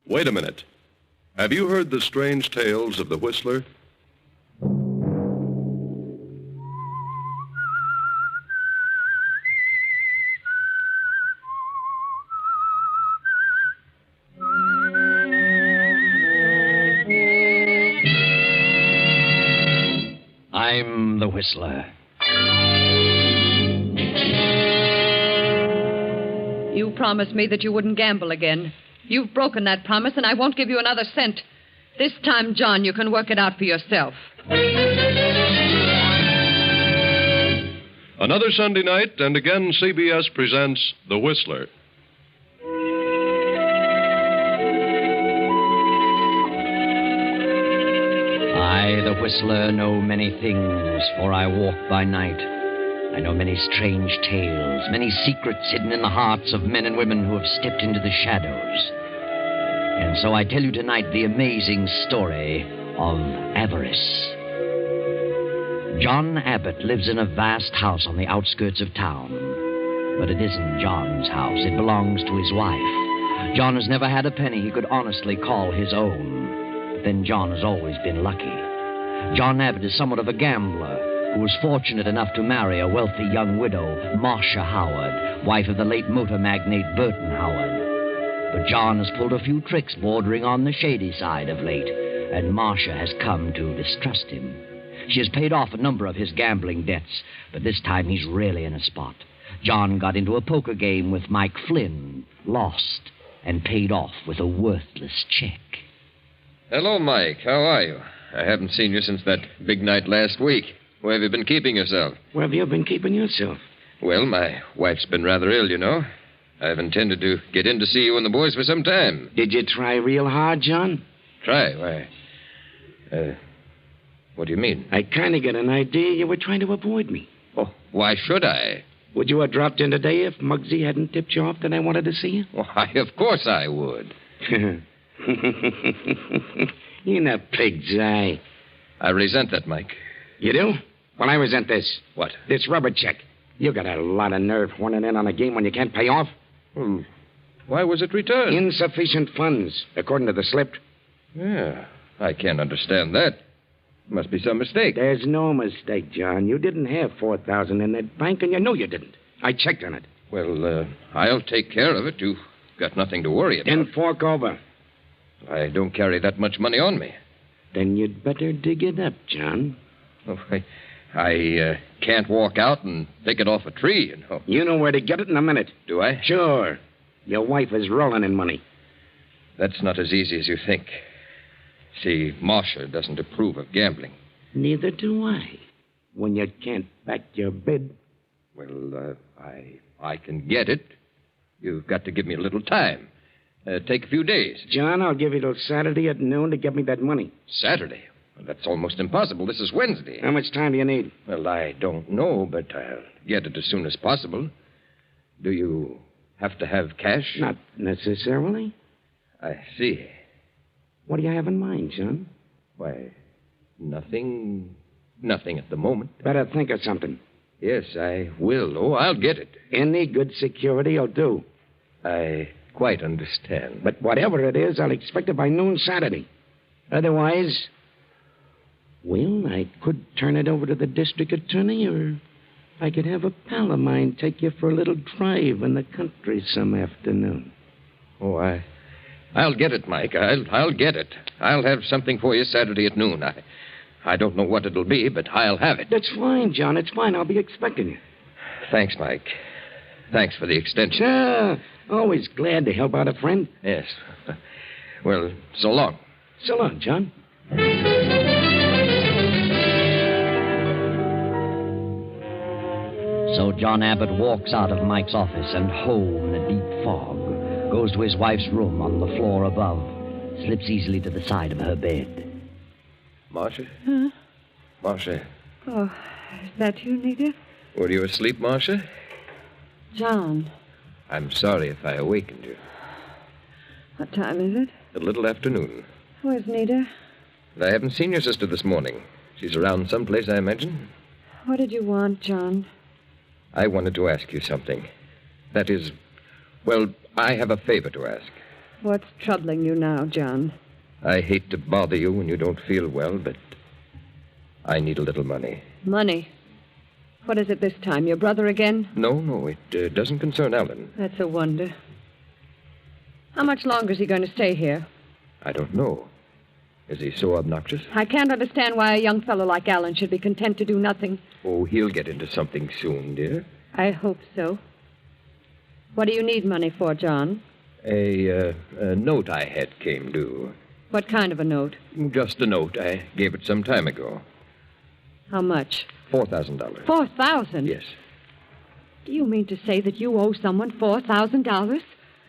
Wait a minute. Have you heard the strange tales of the Whistler? I'm the Whistler. You promised me that you wouldn't gamble again. You've broken that promise, and I won't give you another cent. This time, John, you can work it out for yourself. Another Sunday night, and again CBS presents The Whistler. I, the Whistler, know many things, for I walk by night. I know many strange tales, many secrets hidden in the hearts of men and women who have stepped into the shadows. And so I tell you tonight the amazing story of Avarice. John Abbot lives in a vast house on the outskirts of town. But it isn't John's house. It belongs to his wife. John has never had a penny he could honestly call his own. But then John has always been lucky. John Abbot is somewhat of a gambler who was fortunate enough to marry a wealthy young widow, Marsha Howard, wife of the late motor magnate Burton Howard. But John has pulled a few tricks bordering on the shady side of late, and Marsha has come to distrust him. She has paid off a number of his gambling debts, but this time he's really in a spot. John got into a poker game with Mike Flynn, lost, and paid off with a worthless check. Hello, Mike. How are you? I haven't seen you since that big night last week. Where have you been keeping yourself? Where have you been keeping yourself? Well, my wife's been rather ill, you know. I've intended to get in to see you and the boys for some time. Did you try real hard, John? Try? Why? What do you mean? I kind of get an idea you were trying to avoid me. Oh, why should I? Would you have dropped in today if Muggsy hadn't tipped you off that I wanted to see you? Why, of course I would. In a pig's eye. I resent that, Mike. You do? Well, I resent this. What? This rubber check. You got a lot of nerve horning in on a game when you can't pay off. Why was it returned? Insufficient funds, according to the slip. Yeah, I can't understand that. Must be some mistake. There's no mistake, John. You didn't have $4,000 in that bank, and you know you didn't. I checked on it. Well, I'll take care of it. You've got nothing to worry about. Then fork over. I don't carry that much money on me. Then you'd better dig it up, John. Oh, I can't walk out and pick it off a tree, you know. You know where to get it in a minute. Do I? Sure. Your wife is rolling in money. That's not as easy as you think. See, Marsha doesn't approve of gambling. Neither do I. When you can't back your bid. Well, I can get it. You've got to give me a little time. Take a few days. John, I'll give you till Saturday at noon to get me that money. Saturday? Well, that's almost impossible. This is Wednesday. How much time do you need? Well, I don't know, but I'll get it as soon as possible. Do you have to have cash? Not necessarily. I see. What do you have in mind, John? Why, nothing. Nothing at the moment. Better think of something. Yes, I will. Oh, I'll get it. Any good security will do. I quite understand. But whatever it is, I'll expect it by noon Saturday. Otherwise, well, I could turn it over to the district attorney, or I could have a pal of mine take you for a little drive in the country some afternoon. Oh, I'll get it, Mike. I'll get it. I'll have something for you Saturday at noon. I don't know what it'll be, but I'll have it. That's fine, John. It's fine. I'll be expecting you. Thanks, Mike. Thanks for the extension. Sure. Always glad to help out a friend. Yes. Well, so long. So long, John. So John Abbott walks out of Mike's office and home in a deep fog, goes to his wife's room on the floor above, slips easily to the side of her bed. Marsha? Huh? Marsha. Oh, is that you, Nita? Were you asleep, Marsha? John. I'm sorry if I awakened you. What time is it? A little after noon. Where's Nita? I haven't seen your sister this morning. She's around someplace, I imagine. What did you want, John? I wanted to ask you something. That is, well, I have a favor to ask. What's troubling you now, John? I hate to bother you when you don't feel well, but I need a little money. Money? What is it this time? Your brother again? No, it doesn't concern Alan. That's a wonder. How much longer is he going to stay here? I don't know. Is he so obnoxious? I can't understand why a young fellow like Alan should be content to do nothing. Oh, he'll get into something soon, dear. I hope so. What do you need money for, John? A note I had came due. What kind of a note? Just a note. I gave it some time ago. How much? $4,000. $4,000? Yes. Do you mean to say that you owe someone $4,000?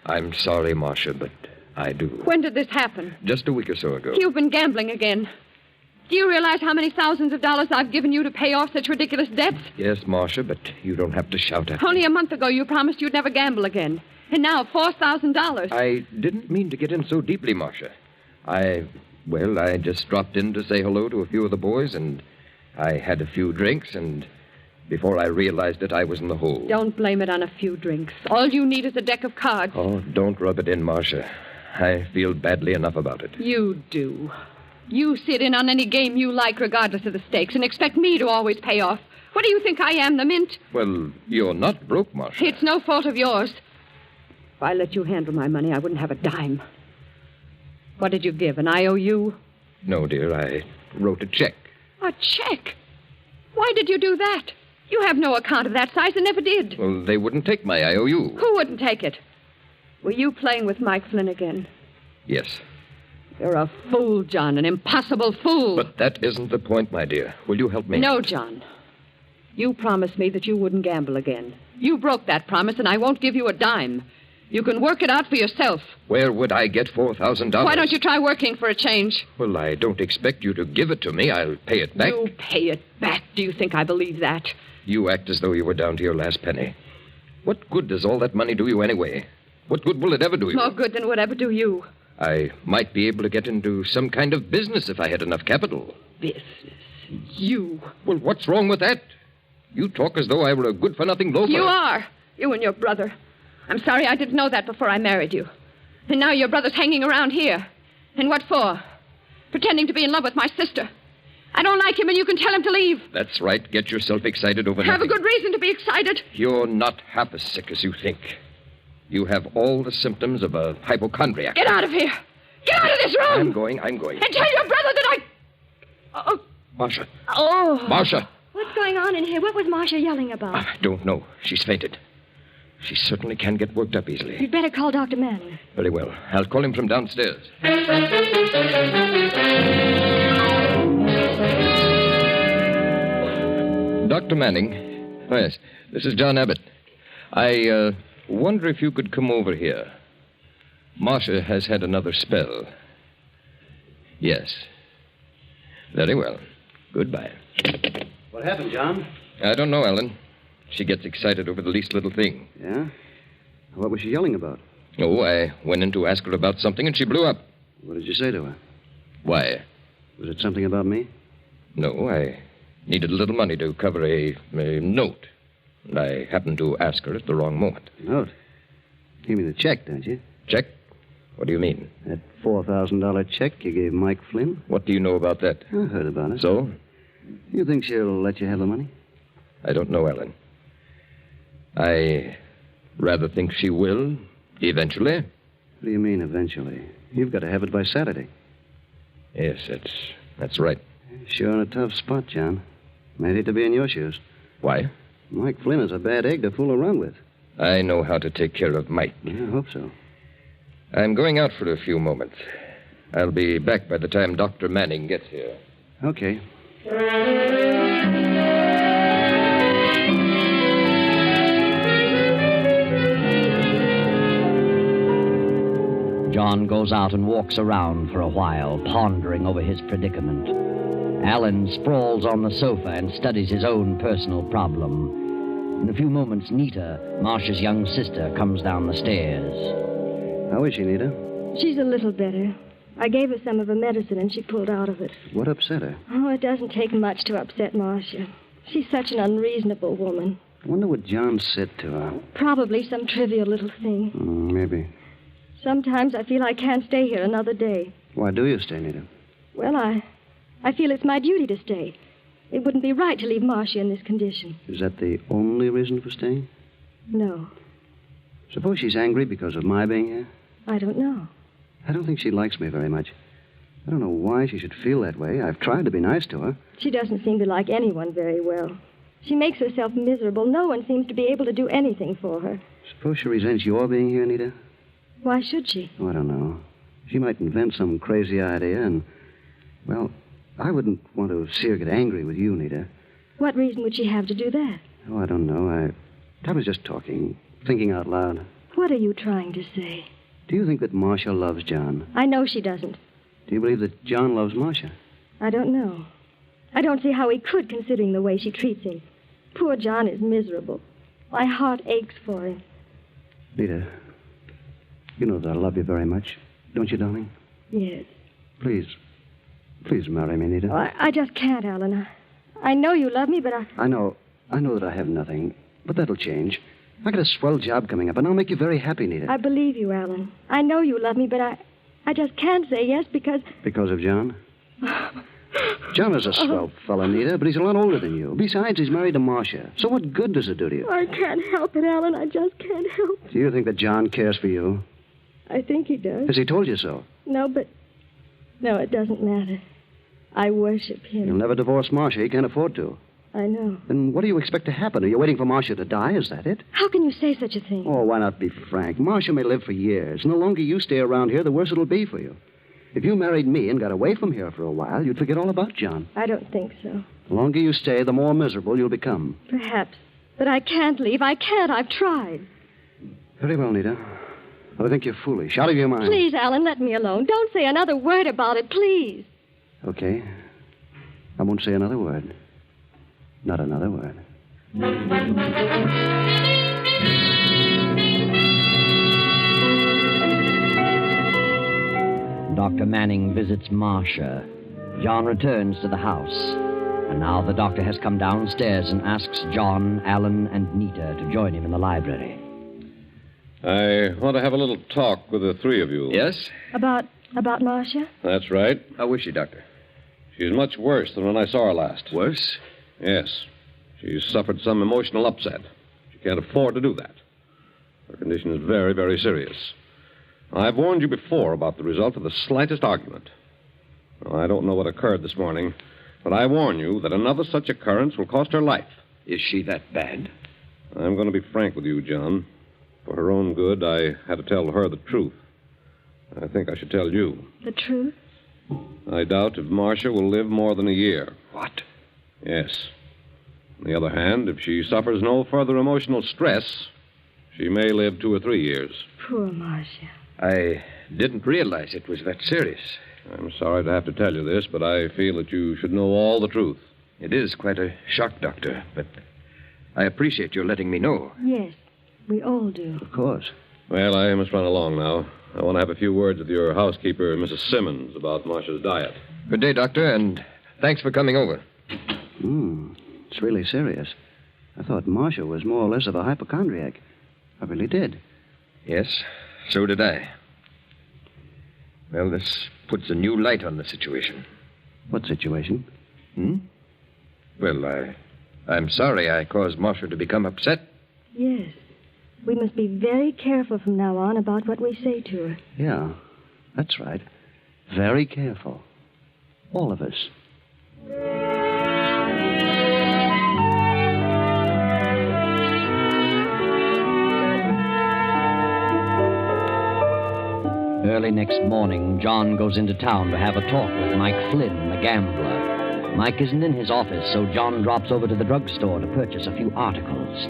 I'm sorry, Marsha, but I do. When did this happen? Just a week or so ago. You've been gambling again. Do you realize how many thousands of dollars I've given you to pay off such ridiculous debts? Yes, Marsha, but you don't have to shout at me. Only a month ago you promised you'd never gamble again. And now $4,000. I didn't mean to get in so deeply, Marsha. I just dropped in to say hello to a few of the boys, and I had a few drinks, and before I realized it, I was in the hole. Don't blame it on a few drinks. All you need is a deck of cards. Oh, don't rub it in, Marsha. I feel badly enough about it. You do. You sit in on any game you like, regardless of the stakes, and expect me to always pay off. What do you think I am, the mint? Well, you're not broke, Marsha. It's no fault of yours. If I let you handle my money, I wouldn't have a dime. What did you give, an IOU? No, dear, I wrote a check. A check? Why did you do that? You have no account of that size and never did. Well, they wouldn't take my IOU. Who wouldn't take it? Were you playing with Mike Flynn again? Yes. You're a fool, John, an impossible fool. But that isn't the point, my dear. Will you help me? No, John. You promised me that you wouldn't gamble again. You broke that promise, and I won't give you a dime. You can work it out for yourself. Where would I get $4,000? Why don't you try working for a change? Well, I don't expect you to give it to me. I'll pay it back. You pay it back? Do you think I believe that? You act as though you were down to your last penny. What good does all that money do you anyway? What good will it ever do you? More good than it would ever do you. I might be able to get into some kind of business if I had enough capital. Business? You? Well, what's wrong with that? You talk as though I were a good-for-nothing loafer. You are. You and your brother. I'm sorry I didn't know that before I married you. And now your brother's hanging around here. And what for? Pretending to be in love with my sister. I don't like him, and you can tell him to leave. That's right. Get yourself excited over Have nothing. a good reason to be excited. You're not half as sick as you think. You have all the symptoms of a hypochondriac. Get out of here. Get out of this room. I'm going. And tell your brother that I... Oh. Marsha. Oh. Marsha. What's going on in here? What was Marsha yelling about? I don't know. She's fainted. She certainly can get worked up easily. You'd better call Dr. Manning. Very well. I'll call him from downstairs. Dr. Manning. Oh, yes. This is John Abbott. I wonder if you could come over here. Marsha has had another spell. Yes. Very well. Goodbye. What happened, John? I don't know, Ellen. She gets excited over the least little thing. Yeah? What was she yelling about? Oh, I went in to ask her about something, and she blew up. What did you say to her? Why? Was it something about me? No, I needed a little money to cover a note. And I happened to ask her at the wrong moment. Note? You mean the check, don't you? Check? What do you mean? That $4,000 check you gave Mike Flynn? What do you know about that? I heard about it. So? You think she'll let you have the money? I don't know, Ellen. I rather think she will, eventually. What do you mean, eventually? You've got to have it by Saturday. Yes, that's right. Sure in a tough spot, John. I'd hate to be in your shoes. Why? Mike Flynn is a bad egg to fool around with. I know how to take care of Mike. Yeah, I hope so. I'm going out for a few moments. I'll be back by the time Dr. Manning gets here. Okay. John goes out and walks around for a while, pondering over his predicament. Alan sprawls on the sofa and studies his own personal problem. In a few moments, Nita, Marsha's young sister, comes down the stairs. How is she, Nita? She's a little better. I gave her some of her medicine, and she pulled out of it. What upset her? Oh, it doesn't take much to upset Marsha. She's such an unreasonable woman. I wonder what John said to her. Probably some trivial little thing. Maybe. Sometimes I feel I can't stay here another day. Why do you stay, Nita? Well, I feel it's my duty to stay. It wouldn't be right to leave Marcia in this condition. Is that the only reason for staying? No, Suppose she's angry because of my being here? I don't know. I don't think she likes me very much. I don't know why she should feel that way. I've tried to be nice to her. She doesn't seem to like anyone very well. She makes herself miserable. No one seems to be able to do anything for her. Suppose she resents your being here, Nita? Why should she? Oh, I don't know. She might invent some crazy idea and, well, I wouldn't want to see her get angry with you, Nita. What reason would she have to do that? Oh, I don't know. I was just talking, thinking out loud. What are you trying to say? Do you think that Marsha loves John? I know she doesn't. Do you believe that John loves Marsha? I don't know. I don't see how he could, considering the way she treats him. Poor John is miserable. My heart aches for him. Nita, you know that I love you very much. Don't you, darling? Yes. Please marry me, Nita. Oh, I just can't, Alan. I know you love me, but I know that I have nothing, but that'll change. I got a swell job coming up, and I'll make you very happy, Nita. I believe you, Alan. I know you love me, but I just can't say yes because... Because of John? John is a swell fellow, Nita, but he's a lot older than you. Besides, he's married to Marsha. So what good does it do to you? I can't help it, Alan. I just can't help it. Do you think that John cares for you? I think he does. Has he told you so? No, it doesn't matter. I worship him. He'll never divorce Marsha. He can't afford to. I know. Then what do you expect to happen? Are you waiting for Marsha to die? Is that it? How can you say such a thing? Oh, why not be frank? Marsha may live for years, and the longer you stay around here, the worse it'll be for you. If you married me and got away from here for a while, you'd forget all about John. I don't think so. The longer you stay, the more miserable you'll become. Perhaps. But I can't leave. I can't. I've tried. Very well, Nita. But I think you're foolish. Out of your mind. Please, Alan, let me alone. Don't say another word about it, please. Okay. I won't say another word. Not another word. Dr. Manning visits Marsha. John returns to the house. And now the doctor has come downstairs and asks John, Alan, and Nita to join him in the library. I want to have a little talk with the three of you. Yes? About Marsha? That's right. How is she, Doctor? She's much worse than when I saw her last. Worse? Yes. She's suffered some emotional upset. She can't afford to do that. Her condition is very, very serious. I've warned you before about the result of the slightest argument. I don't know what occurred this morning, but I warn you that another such occurrence will cost her life. Is she that bad? I'm going to be frank with you, John. For her own good, I had to tell her the truth. I think I should tell you. The truth? I doubt if Marsha will live more than a year. What? Yes. On the other hand, if she suffers no further emotional stress, she may live 2 or 3 years. Poor Marsha. I didn't realize it was that serious. I'm sorry to have to tell you this, but I feel that you should know all the truth. It is quite a shock, Doctor, but I appreciate your letting me know. Yes, we all do. Of course. Well, I must run along now. I want to have a few words with your housekeeper, Mrs. Simmons, about Marsha's diet. Good day, Doctor, and thanks for coming over. It's really serious. I thought Marsha was more or less of a hypochondriac. I really did. Yes, so did I. Well, this puts a new light on the situation. What situation? Well, I'm sorry I caused Marsha to become upset. Yes. We must be very careful from now on about what we say to her. Yeah, that's right. Very careful. All of us. Early next morning, John goes into town to have a talk with Mike Flynn, the gambler. Mike isn't in his office, so John drops over to the drugstore to purchase a few articles.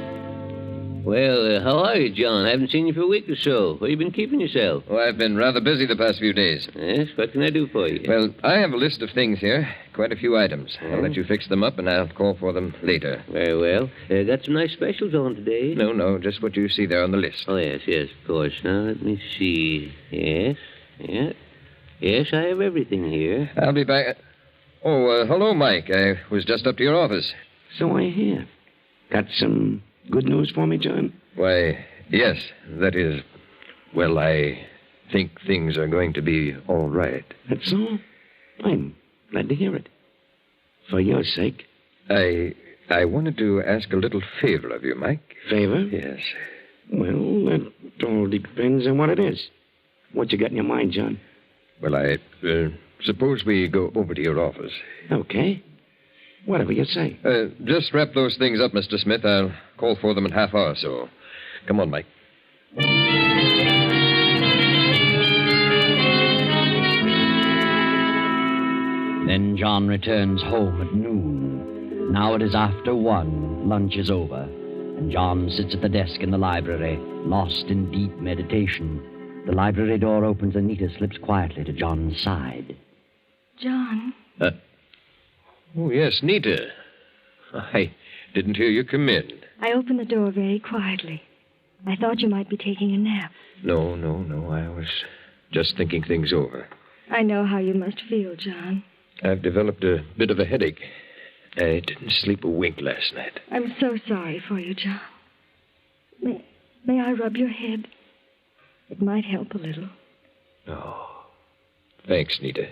Well, how are you, John? I haven't seen you for a week or so. Where you been keeping yourself? Oh, I've been rather busy the past few days. Yes, what can I do for you? Well, I have a list of things here. Quite a few items. I'll let you fix them up, and I'll call for them later. Very well. Got some nice specials on today. No, just what you see there on the list. Oh, yes, of course. Now, let me see. Yes, Yes, I have everything here. I'll be back. Oh, hello, Mike. I was just up to your office. So I hear. Got some good news for me, John? Why, yes. That is, well, I think things are going to be all right. That's all? I'm glad to hear it. For your sake. I wanted to ask a little favor of you, Mike. Favor? Yes. Well, that all depends on what it is. What you got in your mind, John? Well, I suppose we go over to your office. Okay. Whatever you say. Just wrap those things up, Mr. Smith. I'll call for them in half hour or so. Come on, Mike. Then John returns home at noon. Now it is after 1. Lunch is over. And John sits at the desk in the library, lost in deep meditation. The library door opens and Nita slips quietly to John's side. John. Oh, yes, Nita. I didn't hear you come in. I opened the door very quietly. I thought you might be taking a nap. No. I was just thinking things over. I know how you must feel, John. I've developed a bit of a headache. I didn't sleep a wink last night. I'm so sorry for you, John. May I rub your head? It might help a little. Oh, thanks, Nita.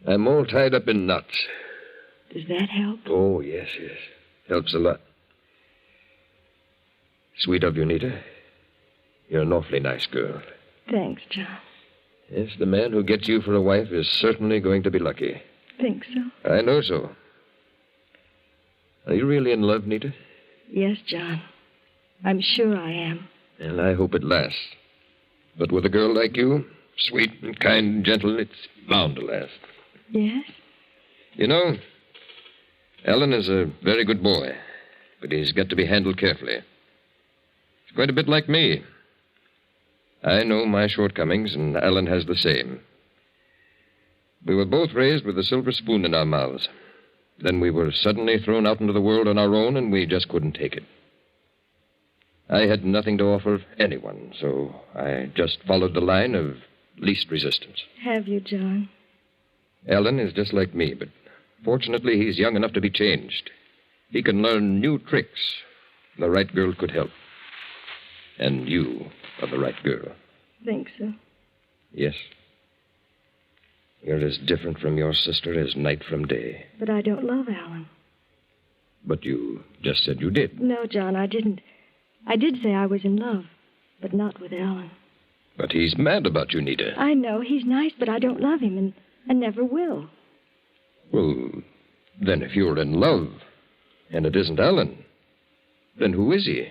I'm all tied up in knots. Does that help? Oh, yes. Helps a lot. Sweet of you, Nita. You're an awfully nice girl. Thanks, John. Yes, the man who gets you for a wife is certainly going to be lucky. Think so? I know so. Are you really in love, Nita? Yes, John. I'm sure I am. And I hope it lasts. But with a girl like you, sweet and kind and gentle, it's bound to last. Yes? You know, Alan is a very good boy, but he's got to be handled carefully. He's quite a bit like me. I know my shortcomings, and Alan has the same. We were both raised with a silver spoon in our mouths. Then we were suddenly thrown out into the world on our own, and we just couldn't take it. I had nothing to offer anyone, so I just followed the line of least resistance. Have you, John? Alan is just like me, but fortunately he's young enough to be changed. He can learn new tricks. The right girl could help. And you are the right girl. Think so? Yes. You're as different from your sister as night from day. But I don't love Alan. But you just said you did. No, John, I didn't. I did say I was in love, but not with Alan. But he's mad about you, Nita. I know. He's nice, but I don't love him and never will. Well, then if you're in love, and it isn't Alan, then who is he?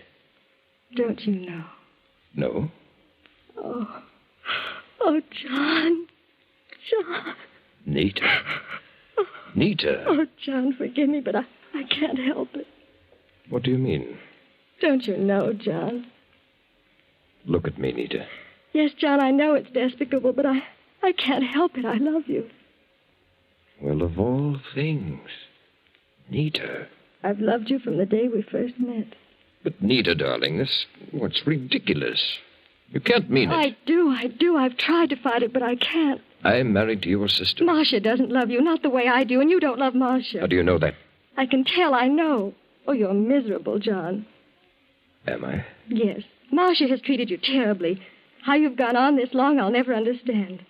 Don't you know? No. Oh, John. John. Nita. Nita. Oh, John, forgive me, but I can't help it. What do you mean? Don't you know, John? Look at me, Nita. Yes, John, I know it's despicable, but I can't help it. I love you. Well, of all things. Nita. I've loved you from the day we first met. But, Nita, darling, what's ridiculous. You can't mean it. I do. I've tried to fight it, but I can't. I'm married to your sister. Marsha doesn't love you, not the way I do, and you don't love Marsha. How do you know that? I can tell, I know. Oh, you're miserable, John. Am I? Yes. Marsha has treated you terribly. How you've gone on this long, I'll never understand.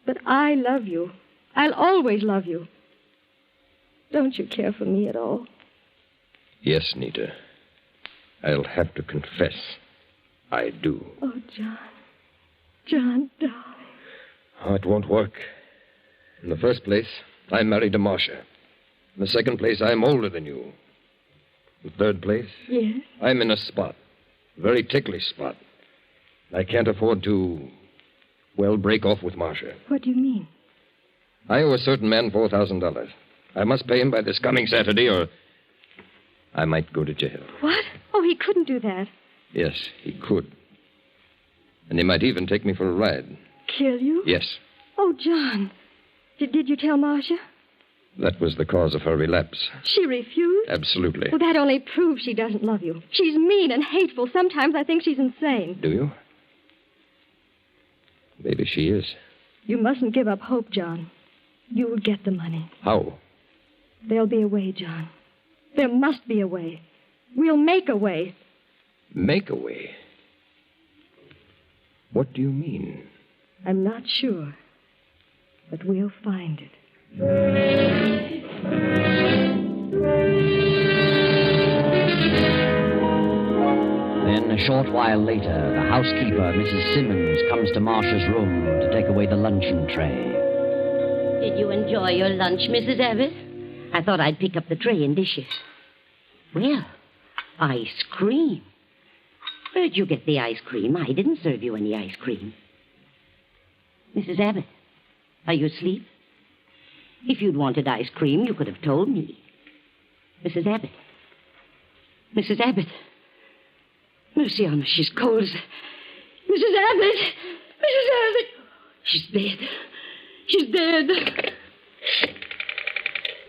But I love you. I'll always love you. Don't you care for me at all? Yes, Nita. I'll have to confess. I do. Oh, John. John, darling. Oh, it won't work. In the first place, I'm married to Marsha. In the second place, I'm older than you. In the third place? Yes? I'm in a spot. A very ticklish spot. I can't afford to, break off with Marsha. What do you mean? I owe a certain man $4,000. I must pay him by this coming Saturday, or I might go to jail. What? Oh, he couldn't do that. Yes, he could. And he might even take me for a ride. Kill you? Yes. Oh, John. Did you tell Marsha? That was the cause of her relapse. She refused? Absolutely. Well, that only proves she doesn't love you. She's mean and hateful. Sometimes I think she's insane. Do you? Maybe she is. You mustn't give up hope, John. You'll get the money. How? There'll be a way, John. There must be a way. We'll make a way. Make a way? What do you mean? I'm not sure, but we'll find it. Then, a short while later, the housekeeper, Mrs. Simmons, comes to Marsha's room to take away the luncheon tray. Did you enjoy your lunch, Mrs. Abbott? I thought I'd pick up the tray and dishes. Well, ice cream. Where'd you get the ice cream? I didn't serve you any ice cream. Mrs. Abbott, are you asleep? If you'd wanted ice cream, you could have told me. Mrs. Abbott. Mrs. Abbott. Mercy on us, she's cold as... Mrs. Abbott! Mrs. Abbott! She's dead. She's dead.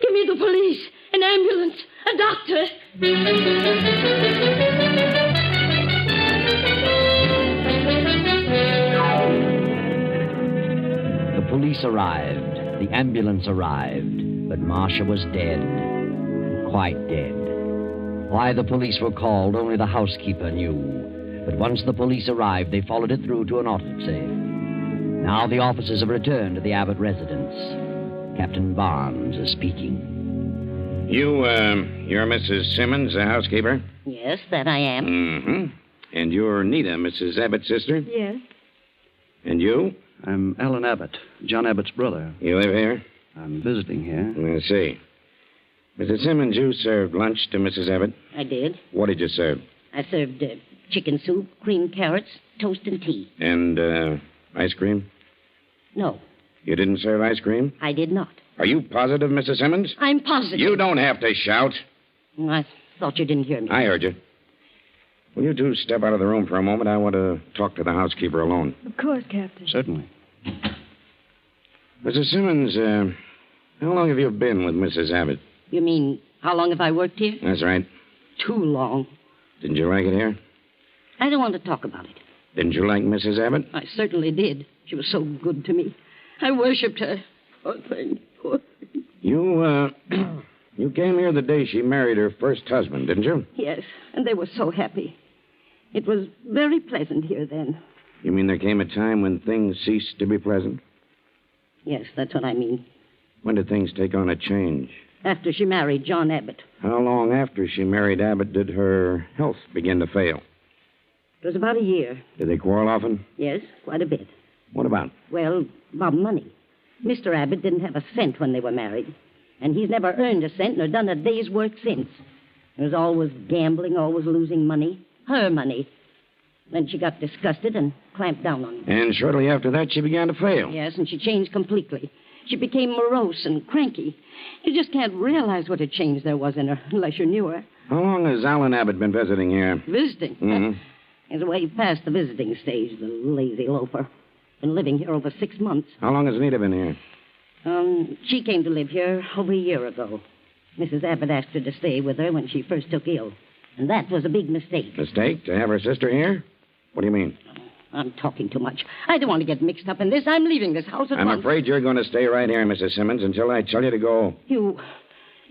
Give me the police, an ambulance, a doctor. The police arrived, the ambulance arrived, but Marsha was dead, quite dead. Why the police were called, only the housekeeper knew. But once the police arrived, they followed it through to an autopsy. Now the officers have returned to the Abbott residence. Captain Barnes is speaking. You're Mrs. Simmons, the housekeeper? Yes, that I am. Mm-hmm. And you're Nita, Mrs. Abbott's sister? Yes. And you? I'm Alan Abbott, John Abbott's brother. You live here? I'm visiting here. I see. Mrs. Simmons, you served lunch to Mrs. Abbott? I did. What did you serve? I served chicken soup, creamed carrots, toast, and tea. And, ice cream? No, You didn't serve ice cream? I did not. Are you positive, Mrs. Simmons? I'm positive. You don't have to shout. I thought you didn't hear me. I heard you. Will you two step out of the room for a moment? I want to talk to the housekeeper alone. Of course, Captain. Certainly. Mrs. Simmons, how long have you been with Mrs. Abbott? You mean, how long have I worked here? That's right. Too long. Didn't you like it here? I don't want to talk about it. Didn't you like Mrs. Abbott? I certainly did. She was so good to me. I worshipped her. Poor thing, poor thing. You came here the day she married her first husband, didn't you? Yes, and they were so happy. It was very pleasant here then. You mean there came a time when things ceased to be pleasant? Yes, that's what I mean. When did things take on a change? After she married John Abbott. How long after she married Abbott did her health begin to fail? It was about a year. Did they quarrel often? Yes, quite a bit. What about? Well, about money. Mr. Abbott didn't have a cent when they were married. And he's never earned a cent nor done a day's work since. He was always gambling, always losing money. Her money. Then she got disgusted and clamped down on him. And shortly after that, she began to fail. Yes, and she changed completely. She became morose and cranky. You just can't realize what a change there was in her unless you knew her. How long has Alan Abbott been visiting here? Visiting? Mm-hmm. He's way past the visiting stage, the lazy loafer. Been living here over 6 months. How long has Nita been here? She came to live here over a year ago. Mrs. Abbott asked her to stay with her when she first took ill. And that was a big mistake. Mistake? To have her sister here? What do you mean? I'm talking too much. I don't want to get mixed up in this. I'm leaving this house at I'm once. afraid you're going to stay right here, Mrs. Simmons, until I tell you to go. You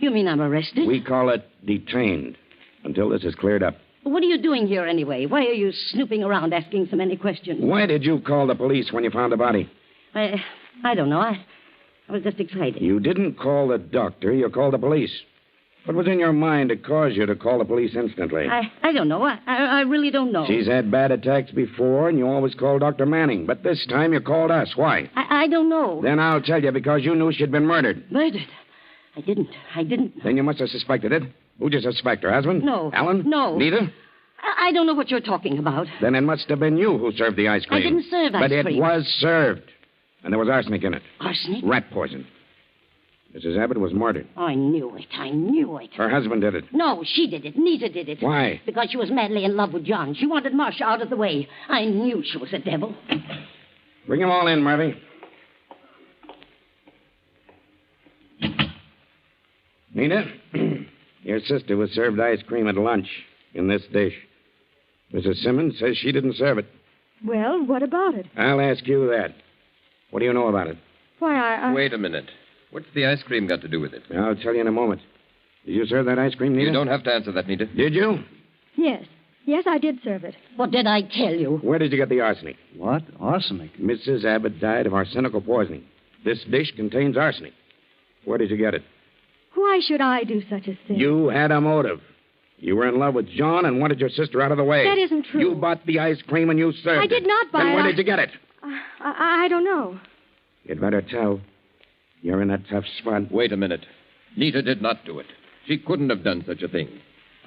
mean I'm arrested? We call it detained, until this is cleared up. What are you doing here anyway? Why are you snooping around asking so many questions? Why did you call the police when you found the body? I don't know. I was just excited. You didn't call the doctor. You called the police. What was in your mind to cause you to call the police instantly? I don't know. I really don't know. She's had bad attacks before, and you always call Dr. Manning. But this time you called us. Why? I don't know. Then I'll tell you, because you knew she'd been murdered. Murdered? I didn't. Then you must have suspected it. Who'd you suspect, her husband? No. Alan? No. Nita? I don't know what you're talking about. Then it must have been you who served the ice cream. I didn't serve ice cream. But it was served. And there was arsenic in it. Arsenic? Rat poison. Mrs. Abbott was murdered. I knew it. Her husband did it. No, she did it. Nita did it. Why? Because she was madly in love with John. She wanted Marsha out of the way. I knew she was a devil. Bring them all in, Murphy. Nina, your sister was served ice cream at lunch in this dish. Mrs. Simmons says she didn't serve it. Well, what about it? I'll ask you that. What do you know about it? Why, I... Wait a minute. What's the ice cream got to do with it? I'll tell you in a moment. Did you serve that ice cream, Nita? You don't have to answer that, Nita. Did you? Yes, Yes, I did serve it. What did I tell you? Where did you get the arsenic? What? Arsenic? Mrs. Abbott died of arsenical poisoning. This dish contains arsenic. Where did you get it? Why should I do such a thing? You had a motive. You were in love with John and wanted your sister out of the way. That isn't true. You bought the ice cream and you served I did not buy Then it. where did you get it? I don't know. You'd better tell. You're in a tough spot. Wait a minute. Nita did not do it. She couldn't have done such a thing.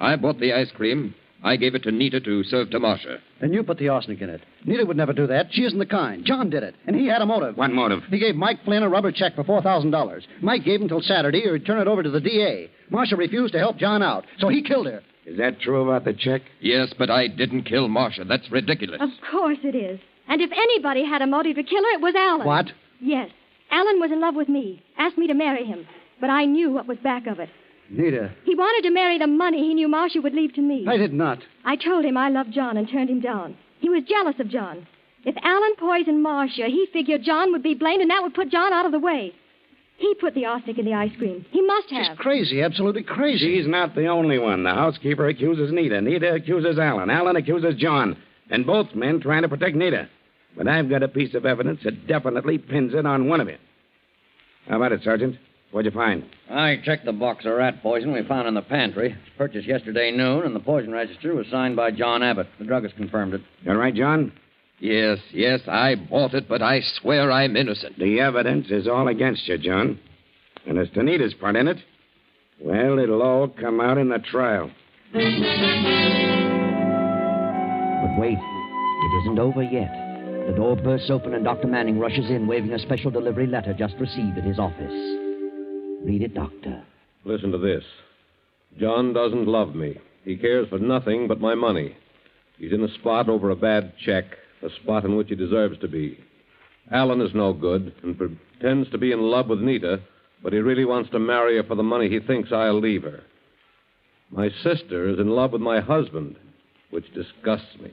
I bought the ice cream. I gave it to Nita to serve to Marsha. And you put the arsenic in it. Nita would never do that. She isn't the kind. John did it, and he had a motive. What motive? He gave Mike Flynn a rubber check for $4,000. Mike gave him till Saturday or he'd turn it over to the DA. Marsha refused to help John out, so he killed her. Is that true about the check? Yes, but I didn't kill Marsha. That's ridiculous. Of course it is. And if anybody had a motive to kill her, it was Alan. What? Yes. Alan was in love with me, asked me to marry him. But I knew what was back of it. Nita. He wanted to marry the money he knew Marsha would leave to me. I did not. I told him I loved John and turned him down. He was jealous of John. If Alan poisoned Marsha, he figured John would be blamed and that would put John out of the way. He put the arsenic in the ice cream. He must have. She's crazy, absolutely crazy. She's not the only one. The housekeeper accuses Nita. Nita accuses Alan. Alan accuses John. And both men trying to protect Nita. But I've got a piece of evidence that definitely pins it on one of you. How about it, Sergeant? What'd you find? I checked the box of rat poison we found in the pantry. It was purchased yesterday noon, and the poison register was signed by John Abbott. The druggist confirmed it. You all right, John? Yes, I bought it, but I swear I'm innocent. The evidence is all against you, John. And as to Nita's part in it, well, it'll all come out in the trial. But wait, it isn't over yet. The door bursts open and Dr. Manning rushes in, waving a special delivery letter just received at his office. Read it, Doctor. Listen to this. John doesn't love me. He cares for nothing but my money. He's in a spot over a bad check, a spot in which he deserves to be. Alan is no good and pretends to be in love with Nita, but he really wants to marry her for the money he thinks I'll leave her. My sister is in love with my husband, which disgusts me.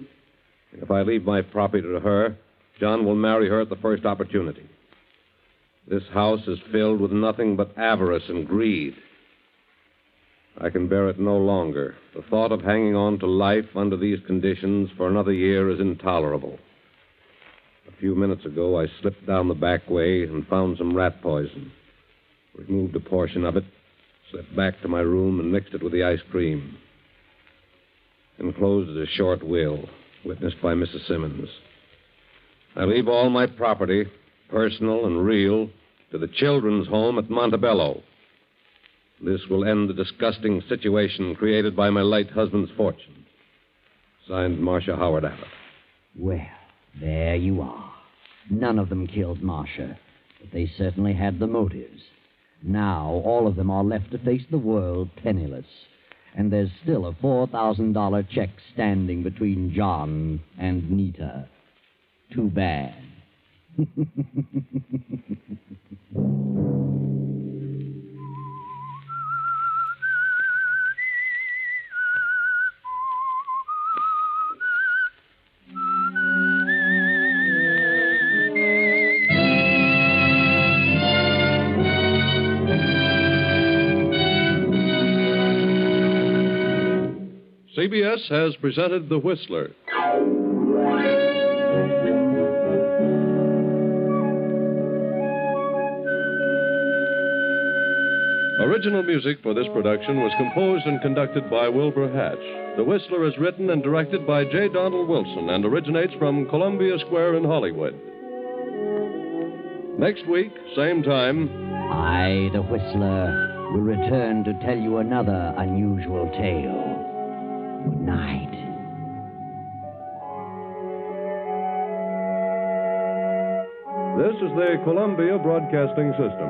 And if I leave my property to her, John will marry her at the first opportunity. This house is filled with nothing but avarice and greed. I can bear it no longer. The thought of hanging on to life under these conditions for another year is intolerable. A few minutes ago, I slipped down the back way and found some rat poison. Removed a portion of it, slipped back to my room, and mixed it with the ice cream. Enclosed is a short will, witnessed by Mrs. Simmons. I leave all my property, personal and real, to the children's home at Montebello. This will end the disgusting situation created by my late husband's fortune. Signed, Marsha Howard Abbott. Well, there you are. None of them killed Marsha, but they certainly had the motives. Now, all of them are left to face the world penniless. And there's still a $4,000 check standing between John and Nita. Too bad. CBS has presented The Whistler. Original music for this production was composed and conducted by Wilbur Hatch. The Whistler is written and directed by J. Donald Wilson and originates from Columbia Square in Hollywood. Next week, same time, I, the Whistler, will return to tell you another unusual tale. Good night. This is the Columbia Broadcasting System.